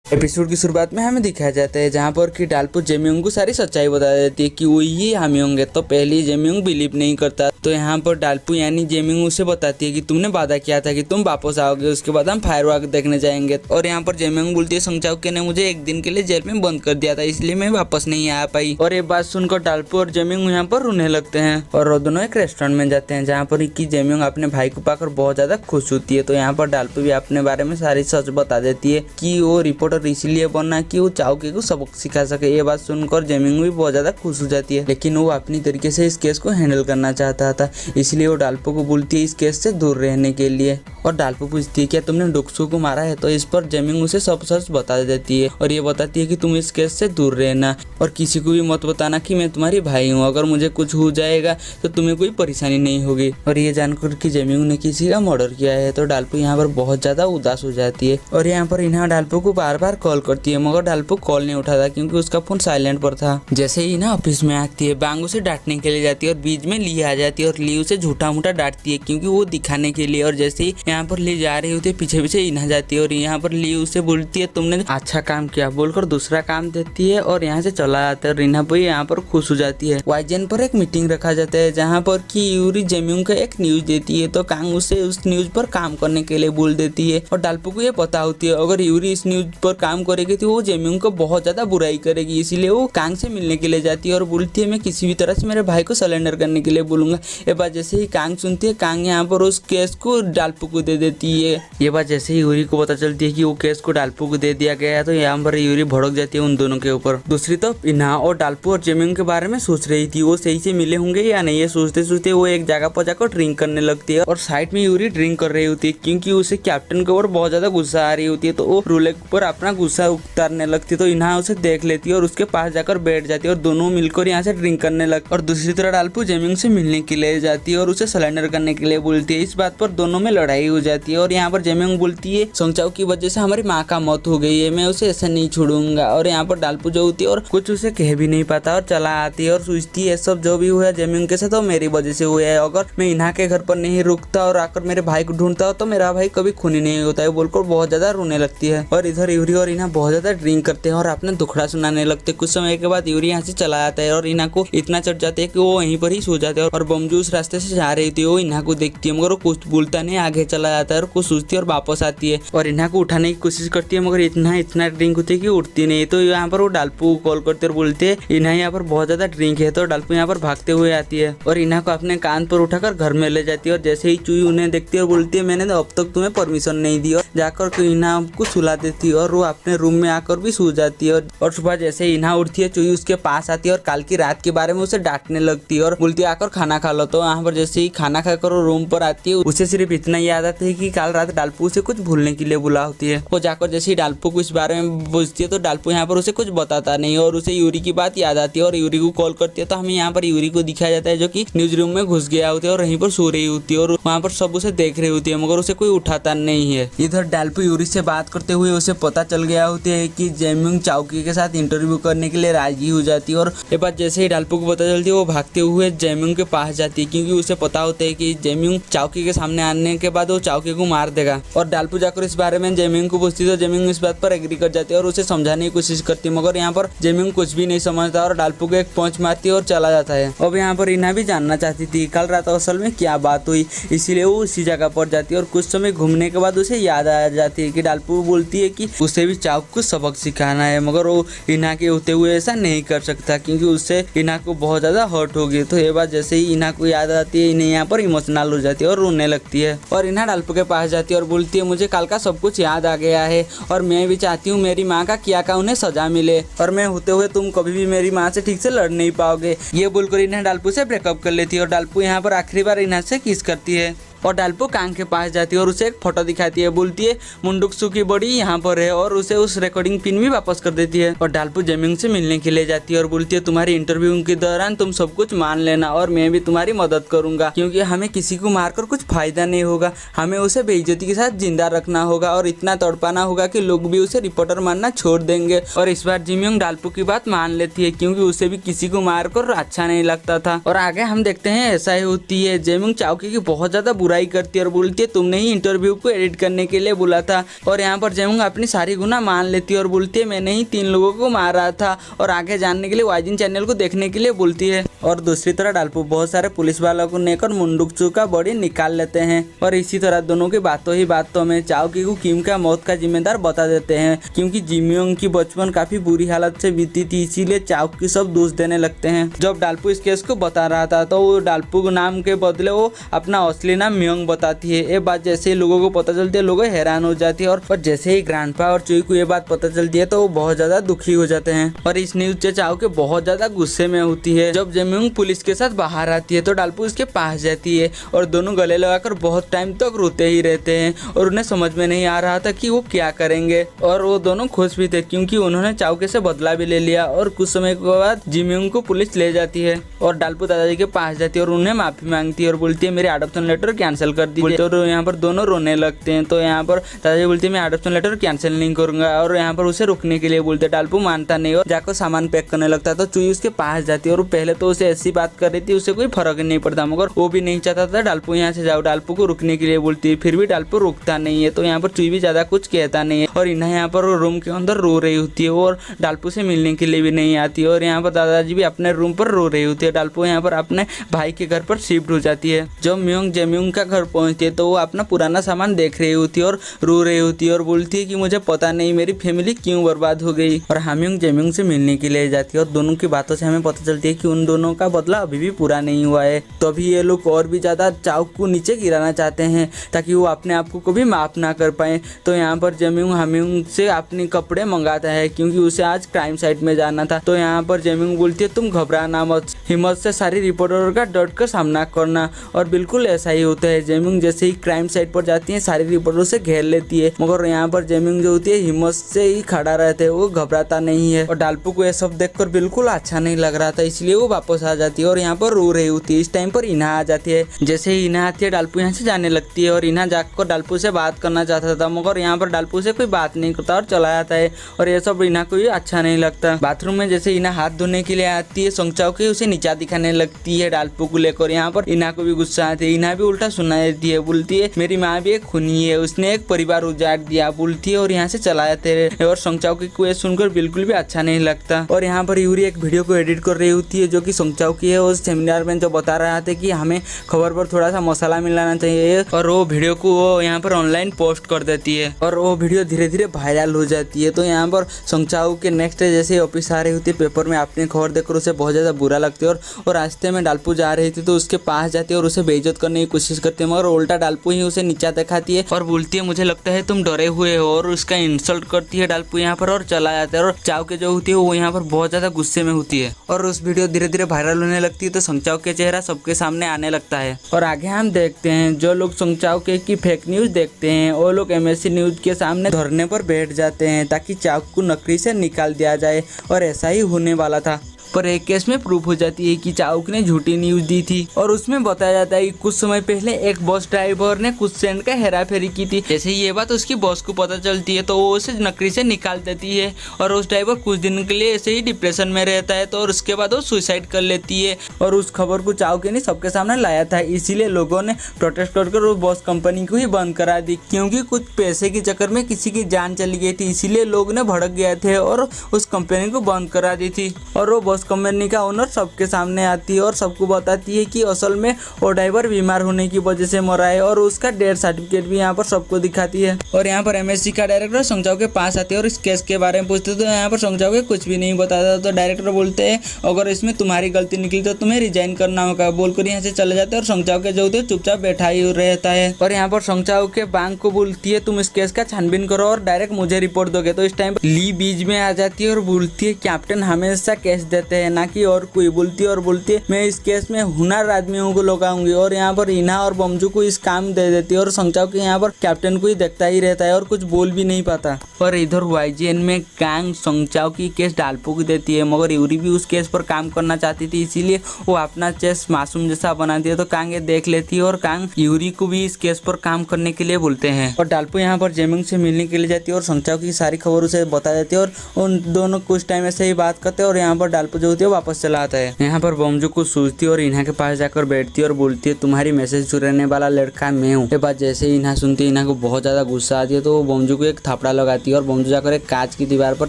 Episode की शुरुआत में हमें दिखाया जाता है जहाँ पर कि डालपू जेमियोंग को सारी सच्चाई बता देती है कि वो ही हामियोंग है। तो पहले जेमियोंग बिलीव नहीं करता, तो यहाँ पर डालपू यानी जेमियोंग उसे बताती है कि तुमने वादा किया था कि तुम वापस आओगे, उसके बाद हम फायरवर्क देखने जाएंगे। और यहाँ पर जेमियोंग बोलती है संगचाओके ने मुझे एक दिन के लिए जेल में बंद कर दिया था, इसलिए मैं वापस नहीं आ पाई। और ये बात सुनकर डालपू और जेमियोंग यहाँ पर रोने लगते हैं और वो दोनों एक रेस्टोरेंट में जाते हैं जहाँ पर कि जेमियोंग अपने भाई को पाकर बहुत ज्यादा खुश होती है। तो यहाँ पर डालपू भी अपने बारे में सारी सच बता देती है कि वो रिपोर्टर इसलिए बनना कि वो चाओके को सबक सिखा सके। ये बात सुनकर जेमियोंग भी बहुत ज्यादा खुश हो जाती है, लेकिन वो अपनी तरीके से इस केस को हैंडल करना चाहता था, इसलिए वो डालपू को बोलती है इस केस से दूर रहने के लिए। और डालपू पूछती है क्या तुमने डोक्सू को मारा है, तो इस पर जेमियोंग उसे सब सच बता देती है और ये बताती है कि तुम इस केस से दूर रहना और किसी को भी मत बताना कि मैं तुम्हारी भाई हूँ, अगर मुझे कुछ हो जाएगा तो तुम्हें कोई परेशानी नहीं होगी। और ये जानकर कि जेमियोंग ने किसी का मर्डर किया है तो डालपू यहाँ पर बहुत ज्यादा उदास हो जाती है और यहाँ पर इन्हा डालपू को बार बार कॉल करती है, मगर डालपू कॉल नहीं उठाता क्योंकि उसका फोन साइलेंट पर था। जैसे ही ना ऑफिस में आती है, बांग उसे डांटने के लिए जाती है और बीच में ली आ जाती है और ली उसे झूठा मूठा डांटती है क्योंकि वो दिखाने के लिए। और जैसे ही यहाँ पर ली जा रही होती है पीछे पीछे इन्हा जाती है और यहाँ पर ली उसे बोलती है तुमने अच्छा काम किया बोलकर दूसरा काम देती है और यहाँ से चला जाता है। और इन्हा पर यहाँ पर खुश हो जाती है। वाइजेन पर एक मीटिंग रखा जाता है जहाँ पर कि यूरी जेमियोंग का एक न्यूज देती है, तो कांग उसे उस न्यूज पर काम करने के लिए बोल देती है और डालपू को ये पता होती है अगर यूरी इस न्यूज पर काम करेगी तो वो जेमियोंग को बहुत ज्यादा बुराई करेगी, इसीलिए वो कांग से मिलने के लिए जाती है और बोलती है मैं किसी भी तरह से मेरे भाई को सरेंडर करने के लिए बोलूंगा। ये बात जैसे ही कांग सुनती है, कांग यहाँ पर उस केस को डालपू को दे देती है। ये बात जैसे ही यूरी को पता चलती है कि वो केस को डालपू को दे दिया गया है तो यहाँ पर यूरी भड़क जाती है उन दोनों के ऊपर। दूसरी तरफ इन्हा और डालपू और जेमियोंग के बारे में सोच रही थी वो सही से मिले होंगे या नहीं। ये सोचते सोचते वो एक जगह पर जाकर ड्रिंक करने लगती है और साइड में यूरी ड्रिंक कर रही होती है क्योंकि उसे कैप्टन के ऊपर बहुत ज्यादा गुस्सा आ रही होती है, तो वो रूले पर अपना गुस्सा उतारने लगती है। तो इन्हा उसे देख लेती है और उसके पास जाकर बैठ जाती है और दोनों मिलकर यहाँ से ड्रिंक करने लगते। और दूसरी तरह डालपू जेमियोंग से मिलने के लिए जाती है और उसे सरेंडर करने के लिए बोलती है। इस बात पर दोनों में लड़ाई हो जाती है और यहाँ पर जेमियोंग बोलती है संगचाओ की वजह से हमारी माँ का मौत हो गई है, मैं उसे ऐसा नहीं छोड़ूंगा। और यहाँ पर डालपू जो होती है और कुछ उसे कह भी नहीं पाता और चला आती है और सोचती है सब जो भी हुआ जेमियोंग के साथ वो मेरी वजह से हुआ है, अगर मैं इन्हा के घर पर नहीं रुकता और आकर मेरे भाई को ढूंढता तो मेरा भाई कभी खूनी नहीं होता है बोलकर बहुत ज्यादा रोने लगती है। और इधर यूरी और इन्हा बहुत ज्यादा ड्रिंक करते हैं और अपना दुखड़ा सुनाने लगते। कुछ समय के बाद यूरी यहाँ से चला जाता है और इन्हा को इतना चढ़ जाते हैं कि वो वहीं पर ही सो जाते हैं और बमजू उस रास्ते से जा रही थी वो इन्हा को देखती है मगर वो कुछ बोलता नहीं, आगे चला जाता है और कुछ सोचती है और वापस आती है और इन्हा को उठाने की कोशिश करती है मगर इतना ड्रिंक होती है कि उठती नहीं। तो यहाँ पर वो डालपू को कॉल करते और बोलते हैं इन्हा यहाँ पर बहुत ज्यादा ड्रिंक है, तो डालपू यहाँ पर भागते हुए आती है और इन्हा को अपने कान पर उठाकर घर में ले जाती है। और जैसे ही चुई उन्हें देखती है और बोलती है मैंने अब तक तुम्हें परमिशन नहीं दी, और जाकर इन्हा को सुला देती है और वो अपने रूम में आकर भी सो जाती है। और सुबह जैसे इन्हा उठती है चुई उसके पास आती है और काल की रात के बारे में उसे डांटने लगती है और बोलती है आकर खाना खा लो। तो यहाँ पर जैसे ही खाना खाकर वो रूम पर आती है उसे सिर्फ इतना याद आता है कि कल रात डालपू उसे कुछ भूलने के लिए बुला होती है। वो जाकर जैसे ही डालपू को इस बारे में पूछती है तो डालपू यहाँ पर उसे कुछ बताता नहीं और उसे यूरी की बात याद आती है और यूरी को कॉल करती है। तो हमें यहाँ पर यूरी को दिखाया जाता है जो कि न्यूज रूम में घुस गया होता है और वहीं पर सो रही होती है और वहाँ पर सब उसे देख रही होती है मगर उसे कोई उठाता नहीं है। इधर डालपू यूरी से बात करते हुए उसे पता चल गया होता है कि जेमियोंग चाओके के साथ इंटरव्यू करने के लिए राजी हो जाती है और ये बात जैसे ही डालपू को पता चलती है वो भागते हुए जेमियोंग के पास जाती है क्योंकि उसे पता होता है कि जेमियोंग चाओके के सामने आने के बाद वो चाओके को मार देगा। और डालपू जाकर इस बारे में जेमियोंग को पूछती है तो जेमियोंग इस बात पर एग्री कर जाती है और उसे समझाने की कोशिश करती है मगर यहाँ पर जेमियोंग कुछ भी नहीं समझता और डालपू को एक पंच मारती है और चला जाता है। अब यहाँ पर इन्हा भी जानना चाहती थी कल रात असल में क्या बात हुई, इसीलिए वो उसी जगह पर जाती है और कुछ समय घूमने के बाद उसे याद आ जाती है कि डालपू बोलती है कि उसे भी चाओके को सबक सिखाना है मगर वो इन्हा के होते हुए ऐसा नहीं कर सकता क्योंकि उससे इन्हा को बहुत ज्यादा हर्ट होगी। तो ये बात जैसे ही इन्हा को याद आती है इन्हें यहाँ पर इमोशनल हो जाती है और रोने लगती है और इन्हा डालपू के पास जाती है और बोलती है मुझे कल का सब कुछ याद आ गया है और मैं भी चाहती हूँ मेरी माँ का क्या उन्हें सजा मिले और मैं होते हुए तुम कभी भी मेरी माँ से ठीक से लड़ नहीं पाओगे। ये बोलकर इन्हा डालपू से ब्रेकअप कर लेती है और डालपू यहाँ पर आखिरी बार इन्हा से किस करती है और डालपू कांग के पास जाती है और उसे एक फोटो दिखाती है, बोलती है मुंडुक्सू की बॉडी यहाँ पर है और उसे उस रिकॉर्डिंग पिन भी वापस कर देती है। और डालपू जेमियोंग से मिलने के लिए जाती है और बोलती है तुम्हारी इंटरव्यू के दौरान तुम सब कुछ मान लेना और मैं भी तुम्हारी मदद करूंगा क्योंकि हमें किसी को मारकर कुछ फायदा नहीं होगा, हमें उसे बेइज्जती के साथ जिंदा रखना होगा और इतना तड़पाना होगा कि लोग भी उसे रिपोर्टर मानना छोड़ देंगे। और इस बार जेमियोंग डालपू की बात मान लेती है क्योंकि उसे भी किसी को मारकर अच्छा नहीं लगता था। और आगे हम देखते हैं ऐसा ही होती है, जेमियोंग चाओके की बहुत ज्यादा बुराई करती है और बोलती है तुमने ही इंटरव्यू को एडिट करने के लिए बोला था। और यहाँ पर जेमिंग अपनी सारी गुनाह मान लेती है और बोलती है मैंने ही 3 लोगों को मारा था, और आगे जानने के लिए वाइजिन चैनल को देखने के लिए बोलती है। और दूसरी तरह डालपू बहुत सारे पुलिस वालों को लेकर मुंडुकचू का बॉडी निकाल लेते हैं और इसी तरह दोनों की बातों ही बातों में चाओकी को किम का मौत का जिम्मेदार बता देते हैं, क्योंकि जिमियोंग की बचपन काफी बुरी हालत से बीती थी, इसीलिए चाओकी सब दोष देने लगते हैं। जब डालपू इस केस को बता रहा था तो वो डालपू नाम के बदले वो अपना असली नाम मियोंग बताती है। ये बात जैसे ही लोगों को पता चलती है लोग हैरान हो जाती है, और जैसे ही ग्रैंडपा और चुई को ये बात पता चलती है तो वो बहुत ज्यादा दुखी हो जाते हैं। और इस न्यूज से चाओकी बहुत ज्यादा गुस्से में होती है। जब जेमियोंग पुलिस के साथ बाहर आती है तो डालपू उसके पास जाती है और दोनों गले लगाकर बहुत टाइम तक रोते ही रहते हैं, और उन्हें समझ में नहीं आ रहा था कि वो क्या करेंगे। और वो दोनों खुश भी थे क्योंकि उन्होंने चाओकी से बदला भी ले लिया। और कुछ समय के बाद जिमियोंग को पुलिस ले जाती है और डालपू दादाजी के पास जाती है और उन्हें माफी मांगती है और बोलती है मेरे अडॉप्शन लेटर कैंसिल कर दीजिए। तो यहाँ पर दोनों रोने लगते हैं। तो यहाँ पर दादाजी बोलती है मैं अडॉप्शन लेटर कैंसिल नहीं करूंगा, और यहाँ पर उसे रुकने के लिए बोलते। डालपू मानता नहीं और जाकर सामान पैक करने लगता है। तो चुई उसके पास जाती है और पहले तो उसे ऐसी बात कर रही थी, उसे कोई फर्क नहीं पड़ता, मगर वो भी नहीं चाहता था डालपू यहाँ से जाओ। डालपू को रुकने के लिए बोलती है, फिर भी डालपू रुकता नहीं है। तो यहाँ पर चुई भी ज्यादा कुछ कहता नहीं है और इन्हें यहाँ पर रूम के अंदर रो रही होती है और डालपू से मिलने के लिए भी नहीं आती है। और यहाँ पर दादाजी भी अपने रूम पर रो रही होती है। डालपू यहाँ पर अपने भाई के घर पर शिफ्ट हो जाती है। जब मियोंग जेमियोंग का घर पहुंचती है तो वो अपना पुराना सामान देख रही होती है और रो रही होती है और बोलती है कि मुझे पता नहीं मेरी फैमिली क्यों बर्बाद हो गई। और हामियोंग जेमियोंग से मिलने के लिए जाती है और दोनों की बातों से हमें पता चलती है कि उन दोनों का बदला अभी भी पूरा नहीं हुआ है। तो अभी ये लोग और भी ज्यादा चाओकी को नीचे गिराना चाहते हैं ताकि वो अपने आप को कभी माफ ना कर पाए। तो यहाँ पर जेमियोंग हामियोंग से अपने कपड़े मंगाता है क्योंकि उसे आज क्राइम साइट में जाना था। तो यहाँ पर जेमियोंग बोलती है तुम घबराना मत, हिम्मत से सारी रिपोर्टरों का डट कर सामना करना। और बिल्कुल ऐसा ही होता है। जेमियोंग जैसे ही क्राइम साइट पर जाती है सारी रिपोर्टरों से घेर लेती है, मगर यहाँ पर जेमियोंग जो होती है हिम्मत से ही खड़ा रहता है, वो घबराता नहीं है। और डालपू को यह सब देखकर बिल्कुल अच्छा नहीं लग रहा था, इसलिए वो वापस आ जाती है और यहाँ पर रो रही होती है। इस टाइम पर इना आ जाती है। जैसे ही इना आती है डालपू यहाँ से जाने लगती है और इना जाकर डालपू से बात करना चाहता था, मगर यहाँ पर डालपू से कोई बात नहीं करता और चला जाता है। और ये सब इना को भी अच्छा नहीं लगता। बाथरूम में जैसे इना हाथ धोने के लिए आती है सोंगचाओ की उसे नीचा दिखाने लगती है डालपू को लेकर। यहाँ पर इना को भी गुस्सा आती है। इना भी उल्टा सुना देती है, बोलती है मेरी माँ भी एक खूनी है, उसने एक परिवार उजाड़ दिया, बोलती है और यहाँ से चला जाते हैं। और सोंगचाओ की को सुनकर बिल्कुल भी अच्छा नहीं लगता। और यहाँ पर यूरी एक वीडियो को एडिट कर रही होती है जो कि सोंगचाओ की है। उस सेमिनार में जो बता रहा था कि हमें खबर पर थोड़ा सा मसाला मिलाना चाहिए, और वो वीडियो को वो यहाँ पर ऑनलाइन पोस्ट कर देती है और वो वीडियो धीरे धीरे वायरल हो जाती है। तो यहाँ पर सोंगचाओ के नेक्स्ट डे जैसे ऑफिस आ रही होती है पेपर में अपनी खबर देखकर उसे बहुत ज्यादा बुरा लगती है। और रास्ते में डालपू जा रही थी तो उसके पास जाती है और उसे बेइज्जत करने की कोशिश करती है, मगर उल्टा डालपू ही उसे नीचा दिखाती है और बोलती है मुझे लगता है तुम डरे हुए हो, और उसका इंसल्ट करती है डालपू यहाँ पर और चला जाता है। और चाओ के जो होती है वो यहाँ पर बहुत ज्यादा गुस्से में होती है और उस वीडियो धीरे धीरे वायरल होने लगती है। तो सोंगचाओ के चेहरा सबके सामने आने लगता है। और आगे हम देखते हैं जो लोग सोंगचाओ के की फेक न्यूज देखते हैं वो लोग एमएससी न्यूज के सामने धरने पर बैठ जाते हैं ताकि चाओ को नौकरी से निकाल दिया जाए। और ऐसा ही होने वाला था, पर एक केस में प्रूफ हो जाती है कि चाओकी ने झूठी न्यूज दी थी। और उसमें बताया जाता है कि कुछ समय पहले एक बस ड्राइवर ने कुछ सेंट का हेरा फेरी की थी। जैसे ये बात उसकी बॉस को पता चलती है तो वो उसे नौकरी से निकाल देती है और उस ड्राइवर कुछ दिन के लिए ऐसे ही डिप्रेशन में रहता है। तो और उसके बाद वो सुसाइड कर लेती है। और उस खबर को चाओकी ने सबके सामने लाया था, इसीलिए लोगों ने प्रोटेस्ट कर उस बस कंपनी को ही बंद करा दी, क्योंकि कुछ पैसे के चक्कर में किसी की जान चली गई थी, इसीलिए लोग ने भड़क गए थे और उस कंपनी को बंद करा दी थी। और वो बस कंपनी का ओनर सबके सामने आती है और सबको बताती है कि असल में वो ड्राइवर बीमार होने की वजह से मरा है, और उसका डेथ सर्टिफिकेट भी यहाँ पर सबको दिखाती है। और यहाँ पर एमएससी का डायरेक्टर सोंगचाओ के पास आते हैं और इस केस के बारे में पूछते तो यहाँ पर सोंगचाओ के कुछ भी नहीं बताता। तो डायरेक्टर बोलते हैं अगर इसमें तुम्हारी गलती निकली तो तुम्हें रिजाइन करना होगा, बोलकर यहाँ से चले जाते हैं। और सोंगचाओ के जो होते चुपचाप बैठा ही रहता है। और यहाँ पर सोंगचाओ के बैंक को बोलती है तुम इस केस का छानबीन करो और डायरेक्ट मुझे रिपोर्ट दोगे। तो इस टाइम ली बीच में आ जाती है और बोलती है कैप्टन हमेशा केस देते हैं ना कि और कोई। बोलती है और बोलती है मैं इस केस में हुनर आदमियों को लगाऊंगी। और यहाँ पर इना और बमजू को इस काम दे देती है और सोंगचाओ के यहाँ पर कैप्टन को ही देखता ही रहता है और कुछ बोल भी नहीं पाता। और इधर वाईजीएन में कांग सोंगचाओ की केस डालपू को देती है, मगर यूरी भी उस केस पर काम करना चाहती थी, इसीलिए वो अपना चेस मासूम जैसा बनाती है। तो कांग ये देख लेती है और कांग यूरी को भी इस केस पर काम करने के लिए बोलते हैं। और डालपू यहाँ पर जेमिंग से मिलने के लिए जाती है और सोंगचाओ की सारी खबर उसे बता देती है और उन दोनों कुछ टाइम ऐसे ही बात करते हैं। और यहाँ पर डालपू डालपू जो होती है वापस चला आता है। यहाँ पर बमजू कुछ सोचती है और इन्हा के पास जाकर बैठती है और बोलती है तुम्हारी मैसेज चुराने वाला लड़का मैं हूँ। ये बात जैसे ही इन्हा सुनती है, इन्हा को बहुत ज्यादा गुस्सा आती है, तो वो बमजू को एक थापड़ा लगाती है और बमजू जाकर एक कांच की दीवार पर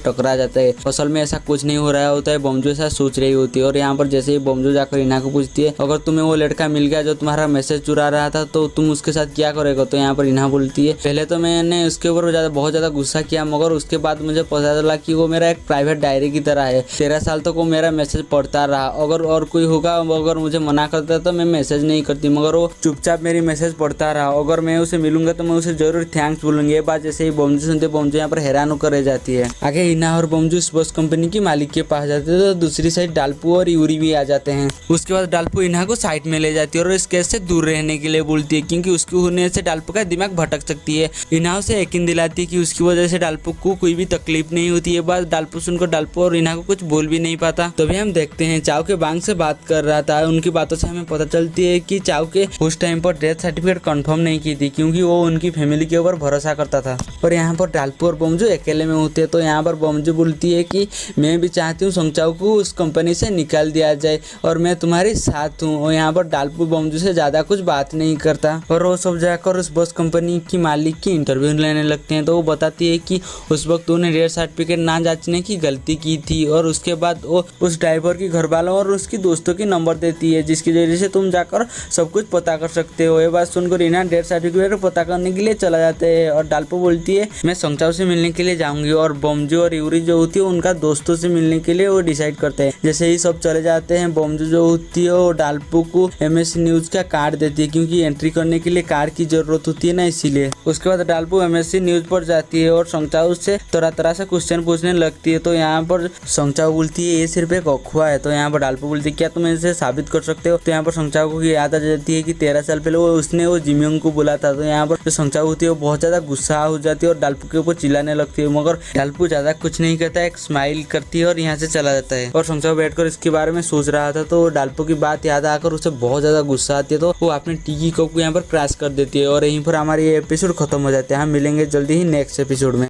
टकरा जाता है। असल में ऐसा कुछ नहीं हो रहा होता है, बमजू ऐसा सोच रही होती है। और यहाँ पर जैसे ही बमजू जाकर इन्हा को पूछती है अगर तुम्हें वो लड़का मिल गया जो तुम्हारा मैसेज चुरा रहा था तो तुम उसके साथ क्या करेगा। तो यहाँ पर इन्हा बोलती है पहले तो मैंने उसके ऊपर बहुत ज्यादा गुस्सा किया, मगर उसके बाद मुझे पता चला कि वो मेरा एक प्राइवेट डायरी की तरह है। 13 साल तक वो मेरा मैसेज पढ़ता रहा। अगर और कोई होगा अगर मुझे मना करता तो मैं मैसेज नहीं करती, मगर वो चुपचाप मेरी मैसेज पढ़ता रहा। अगर मैं उसे मिलूंगा तो मैं उसे जरूर थैंक्स बोलूंगी। ये बात जैसे ही बमजू सुनते बमजू यहाँ पर हैरान होकर रह जाती है। आगे इन्हा और बमजू इस बस कंपनी की मालिक के पास जाते हैं तो दूसरी साइड डालपू और यूरी भी आ जाते हैं। उसके बाद डालपू इन्हा को साइड में ले जाती है और इस केस से दूर रहने के लिए बोलती है, क्योंकि उसके होने से डालपू का दिमाग भटक सकती है। इन्हा उसे यकीन दिलाती है कि उसकी वजह से डालपू को कोई भी तकलीफ नहीं होती है। बात डालपू सुनकर डालपू और इन्हा को कुछ बोल भी नहीं पाता। तभी हम देखते हैं चाव के बांग से बात कर रहा था। उनकी बातों से हमें पता चलती है कि चाव के उस टाइम पर डेथ सर्टिफिकेट कंफर्म नहीं की थी, क्योंकि वो उनकी फैमिली के ऊपर भरोसा करता था। और यहाँ पर डालपू और बमजू अकेले में होते हैं। तो यहाँ पर बमजू बोलती है कि मैं भी चाहती हूँ संगचाव को उस कंपनी से निकाल दिया जाए और मैं तुम्हारे साथ हूँ। और यहाँ पर डालपू बमजू से ज्यादा कुछ बात नहीं करता और वो सब जाकर उस बस कंपनी की मालिक की इंटरव्यू लेने लगते हैं। तो वो बताती है कि उस वक्त उन्हें डेथ सर्टिफिकेट ना जांचने की गलती की थी और उसके बाद वो उस ड्राइवर की घर वालों और उसकी दोस्तों की नंबर देती है, जिसकी वजह से तुम जाकर सब कुछ पता कर सकते हो। ये बात सुनकर इन्हा डेथ सर्टिफिकेट पता करने के लिए चला जाते हैं और डालपू बोलती है मैं संगचाव से मिलने के लिए जाऊंगी। और बमजू और यूरी जो होती है उनका दोस्तों से मिलने के लिए वो डिसाइड करते हैं। जैसे ही सब चले जाते हैं बमजू जो होती है वो डालपू को एमएससी न्यूज का कार्ड देती है, क्योंकि एंट्री करने के लिए कार्ड की जरूरत होती है ना, इसीलिए। उसके बाद डालपू एमएससी न्यूज पर जाती है और संगचाव से तरह तरह से क्वेश्चन पूछने लगती है। तो यहाँ पर संगचाव बोलती है ये सिर्फ एक अफवाह है। तो यहाँ पर डालपू बोलती है क्या तुम इसे साबित कर सकते हो। तो यहाँ पर संगचाव को याद आ जाती है कि 13 साल पहले उसने वो जिमियोंग को बोला था। तो यहाँ पर जो संगचाव होती है वो बहुत ज्यादा गुस्सा हो जाती है और डालपू के ऊपर चिल्लाने लगती है, मगर डालपू ज्यादा कुछ नहीं कहता है, एक स्माइल करती है और यहाँ से चला जाता है। और संगचाव बैठकर इसके बारे में सोच रहा था तो डालपू की बात याद आकर उसे बहुत ज्यादा गुस्सा आती है। तो वो अपने टी की कप को यहाँ पर क्रैश कर देती है और यहीं पर हमारी ये एपिसोड खत्म हो जाता है। हम मिलेंगे जल्दी ही नेक्स्ट एपिसोड में।